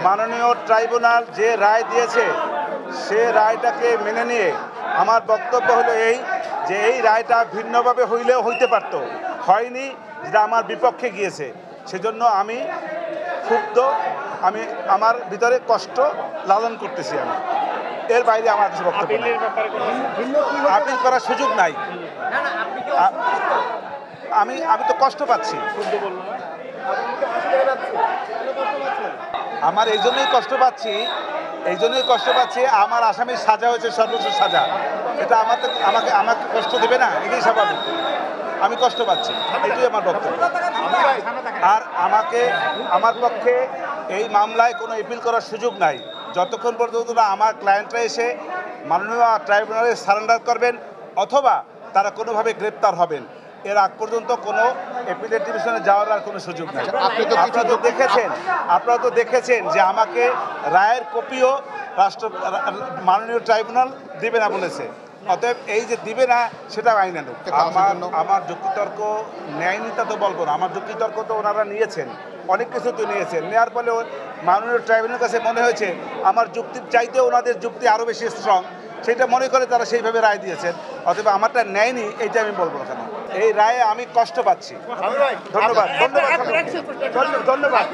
মাননীয় ট্রাইব্যুনাল যে রায় দিয়েছে সে রায়টাকে মেনে নিয়ে আমার বক্তব্য হলো এই যে এই রায়টা ভিন্নভাবে হইলেও হইতে পারত, হয়নি, যেটা আমার বিপক্ষে গিয়েছে। সেজন্য আমি ক্ষুব্ধ, আমি আমার ভিতরে কষ্ট লালন করতেছি। আমি এর বাইরে আমার কিছু বক্তব্য নেই। আপিল করার সুযোগ নাই। আমি তো কষ্ট পাচ্ছি। আমার এই জন্যই কষ্ট পাচ্ছি, আমার আসামির সাজা হয়েছে সর্বোচ্চ সাজা। এটা আমাকে কষ্ট দেবে না, এটাই স্বাভাবিক। আমি কষ্ট পাচ্ছি, এটাই আমার বক্তব্য। আর আমার পক্ষে এই মামলায় কোনো এপিল করার সুযোগ নাই যতক্ষণ পর্যন্ত না আমার ক্লায়েন্টরা এসে মাননীয় ট্রাইব্যুনালে সারেন্ডার করবেন অথবা তারা কোনোভাবে গ্রেপ্তার হবেন। এর আগ পর্যন্ত কোনো এপিলেট ডিভিশনে যাওয়ার আর কোনো সুযোগ নেই। আপনারা তো দেখেছেন যে আমাকে রায়ের কপিও মাননীয় ট্রাইব্যুনাল দিবে না বলেছে। অতএব এই যে দিবে না সেটা আইনানুগ। আমার যুক্তিতর্ক নেয়নি তা তো বলবো না, আমার যুক্তিতর্ক তো ওনারা নিয়েছেন, অনেক কিছু তো নিয়েছেন। নেওয়ার ফলে মাননীয় ট্রাইব্যুনালের কাছে মনে হয়েছে আমার যুক্তির চাইতে ওনাদের যুক্তি আরও বেশি স্ট্রং, সেটা মনে করে তারা সেইভাবে রায় দিয়েছেন। অতএব আমারটা নেয়নি এইটা আমি বলবো না। কেন এই রায়ে আমি কষ্ট পাচ্ছি। ধন্যবাদ।